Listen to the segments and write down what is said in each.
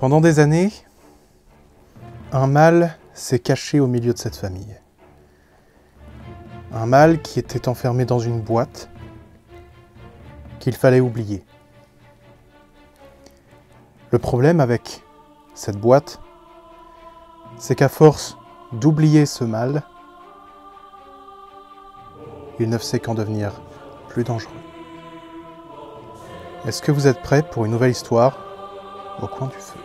Pendant des années, un mal s'est caché au milieu de cette famille. Un mal qui était enfermé dans une boîte qu'il fallait oublier. Le problème avec cette boîte, c'est qu'à force d'oublier ce mal, il ne sait qu'en devenir plus dangereux. Est-ce que vous êtes prêts pour une nouvelle histoire au coin du feu ?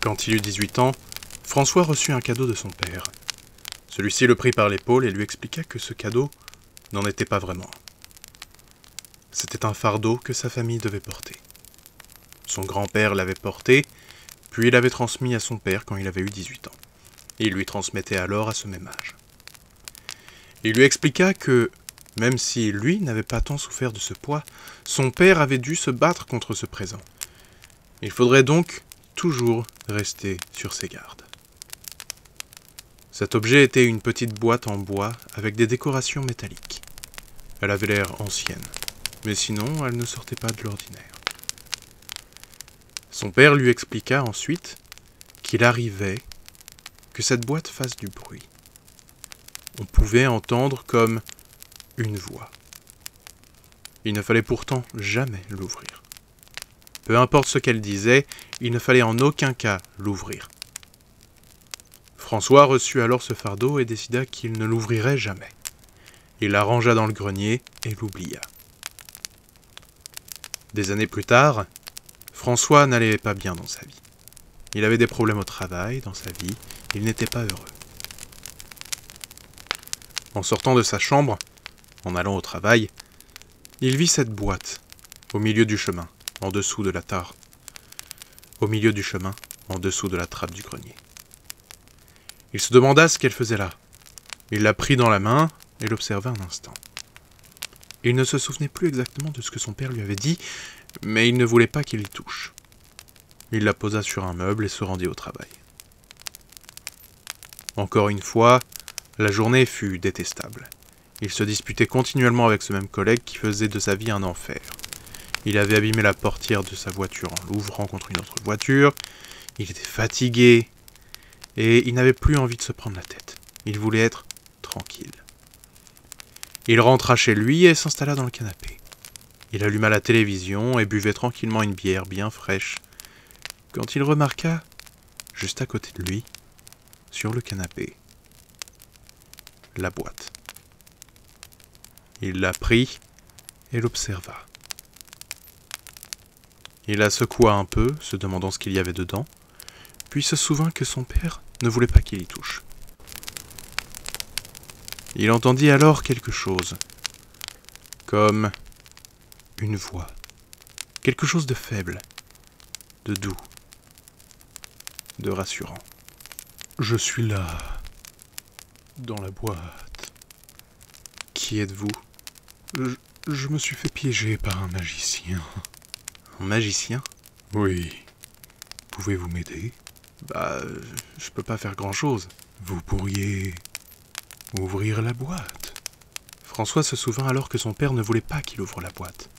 Quand il eut 18 ans, François reçut un cadeau de son père. Celui-ci le prit par l'épaule et lui expliqua que ce cadeau n'en était pas vraiment. C'était un fardeau que sa famille devait porter. Son grand-père l'avait porté, puis il l'avait transmis à son père quand il avait eu 18 ans. Il lui transmettait alors à ce même âge. Il lui expliqua que, même si lui n'avait pas tant souffert de ce poids, son père avait dû se battre contre ce présent. Il faudrait donc toujours rester sur ses gardes. Cet objet était une petite boîte en bois avec des décorations métalliques. Elle avait l'air ancienne, mais sinon elle ne sortait pas de l'ordinaire. Son père lui expliqua ensuite qu'il arrivait que cette boîte fasse du bruit. On pouvait entendre comme une voix. Il ne fallait pourtant jamais l'ouvrir. Peu importe ce qu'elle disait, il ne fallait en aucun cas l'ouvrir. François reçut alors ce fardeau et décida qu'il ne l'ouvrirait jamais. Il la rangea dans le grenier et l'oublia. Des années plus tard, François n'allait pas bien dans sa vie. Il avait des problèmes au travail, dans sa vie, il n'était pas heureux. En sortant de sa chambre, en allant au travail, il vit cette boîte au milieu du chemin, en dessous de la tare. Au milieu du chemin, en dessous de la trappe du grenier. Il se demanda ce qu'elle faisait là. Il la prit dans la main et l'observa un instant. Il ne se souvenait plus exactement de ce que son père lui avait dit, mais il ne voulait pas qu'il y touche. Il la posa sur un meuble et se rendit au travail. Encore une fois, la journée fut détestable. Il se disputait continuellement avec ce même collègue qui faisait de sa vie un enfer. Il avait abîmé la portière de sa voiture en l'ouvrant contre une autre voiture. Il était fatigué et il n'avait plus envie de se prendre la tête. Il voulait être tranquille. Il rentra chez lui et s'installa dans le canapé. Il alluma la télévision et buvait tranquillement une bière bien fraîche, quand il remarqua, juste à côté de lui, sur le canapé, la boîte. Il la prit et l'observa. Il la secoua un peu, se demandant ce qu'il y avait dedans, puis se souvint que son père ne voulait pas qu'il y touche. Il entendit alors quelque chose, comme une voix, quelque chose de faible, de doux, de rassurant. « Je suis là, dans la boîte. Qui êtes-vous ? Je me suis fait piéger par un magicien. » Un magicien ? Oui. Pouvez-vous m'aider ? Je peux pas faire grand-chose. Vous pourriez ouvrir la boîte. François se souvint alors que son père ne voulait pas qu'il ouvre la boîte.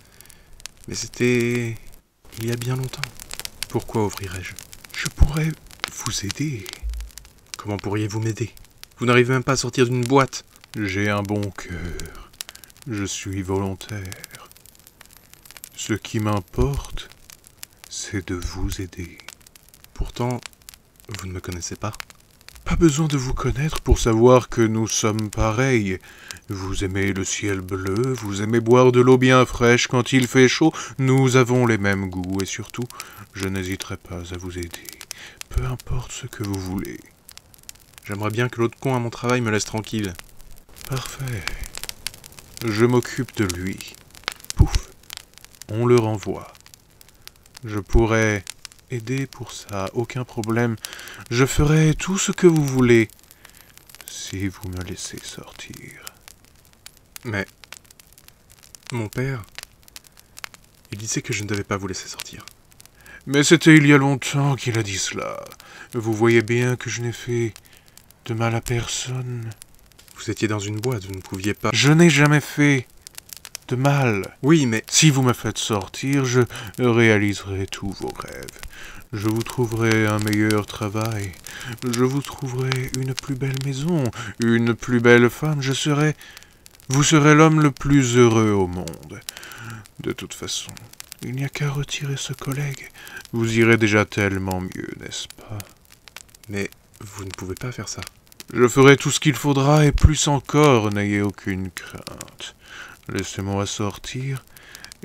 Mais c'était il y a bien longtemps. Pourquoi ouvrirais-je ? Je pourrais vous aider. Comment pourriez-vous m'aider ? Vous n'arrivez même pas à sortir d'une boîte. J'ai un bon cœur. Je suis volontaire. Ce qui m'importe, c'est de vous aider. Pourtant, vous ne me connaissez pas. Pas besoin de vous connaître pour savoir que nous sommes pareils. Vous aimez le ciel bleu, vous aimez boire de l'eau bien fraîche quand il fait chaud. Nous avons les mêmes goûts et surtout, je n'hésiterai pas à vous aider. Peu importe ce que vous voulez. J'aimerais bien que l'autre con à mon travail me laisse tranquille. Parfait. Je m'occupe de lui. Pouf. On le renvoie. Je pourrais aider pour ça, aucun problème. Je ferai tout ce que vous voulez, si vous me laissez sortir. Mais mon père, il disait que je ne devais pas vous laisser sortir. Mais c'était il y a longtemps qu'il a dit cela. Vous voyez bien que je n'ai fait de mal à personne. Vous étiez dans une boîte, vous ne pouviez pas... Je n'ai jamais fait de mal. Oui, mais si vous me faites sortir, je réaliserai tous vos rêves. Je vous trouverai un meilleur travail. Je vous trouverai une plus belle maison, une plus belle femme. Vous serez l'homme le plus heureux au monde. De toute façon, il n'y a qu'à retirer ce collègue. Vous irez déjà tellement mieux, n'est-ce pas? Mais vous ne pouvez pas faire ça. Je ferai tout ce qu'il faudra et plus encore, n'ayez aucune crainte. Laissez-moi sortir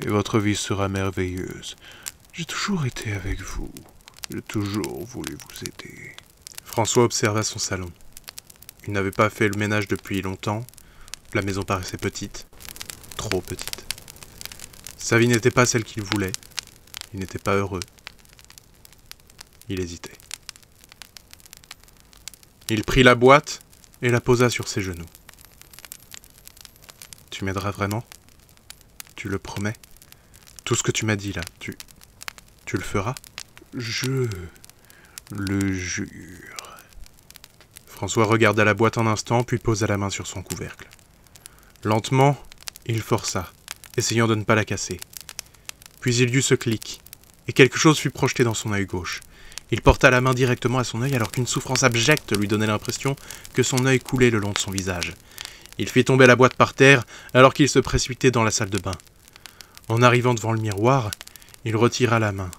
et votre vie sera merveilleuse. J'ai toujours été avec vous. J'ai toujours voulu vous aider. François observa son salon. Il n'avait pas fait le ménage depuis longtemps. La maison paraissait petite. Trop petite. Sa vie n'était pas celle qu'il voulait. Il n'était pas heureux. Il hésitait. Il prit la boîte et la posa sur ses genoux. Tu m'aideras vraiment? Tu le promets? Tout ce que tu m'as dit là, tu le feras? Je le jure. François regarda la boîte un instant, puis posa la main sur son couvercle. Lentement, il força, essayant de ne pas la casser. Puis il y eut ce clic, et quelque chose fut projeté dans son œil gauche. Il porta la main directement à son œil alors qu'une souffrance abjecte lui donnait l'impression que son œil coulait le long de son visage. Il fit tomber la boîte par terre alors qu'il se précipitait dans la salle de bain. En arrivant devant le miroir, il retira la main.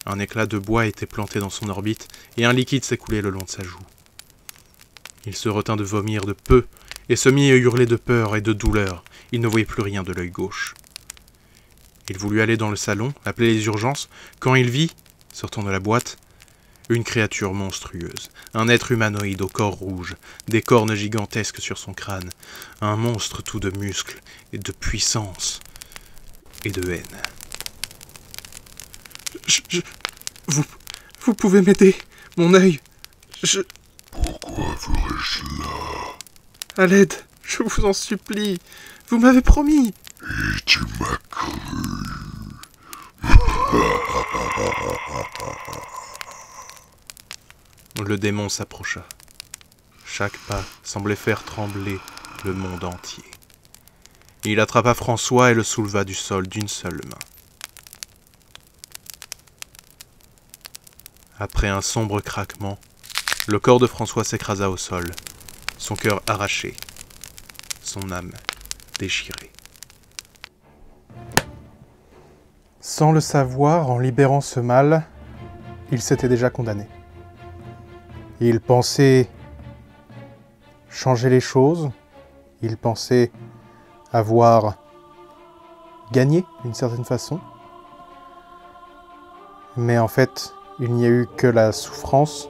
Un éclat de bois était planté dans son orbite et un liquide s'écoulait le long de sa joue. Il se retint de vomir de peu et se mit à hurler de peur et de douleur. Il ne voyait plus rien de l'œil gauche. Il voulut aller dans le salon, appeler les urgences, quand il vit, sortant de la boîte, une créature monstrueuse, un être humanoïde au corps rouge, des cornes gigantesques sur son crâne, un monstre tout de muscles et de puissance et de haine. Vous pouvez m'aider, mon œil. Pourquoi ferais-je cela? À l'aide, je vous en supplie. Vous m'avez promis. Et tu m'as cru. Le démon s'approcha. Chaque pas semblait faire trembler le monde entier. Il attrapa François et le souleva du sol d'une seule main. Après un sombre craquement, le corps de François s'écrasa au sol, son cœur arraché, son âme déchirée. Sans le savoir, en libérant ce mal, il s'était déjà condamné. Il pensait changer les choses, il pensait avoir gagné d'une certaine façon, mais en fait, il n'y a eu que la souffrance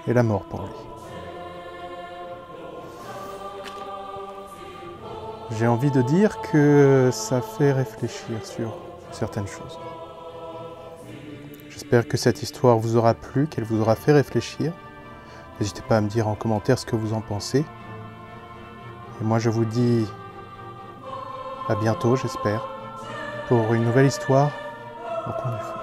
et la mort pour lui. J'ai envie de dire que ça fait réfléchir sur certaines choses. J'espère que cette histoire vous aura plu, qu'elle vous aura fait réfléchir. N'hésitez pas à me dire en commentaire ce que vous en pensez. Et moi je vous dis à bientôt, j'espère, pour une nouvelle histoire au coin du feu.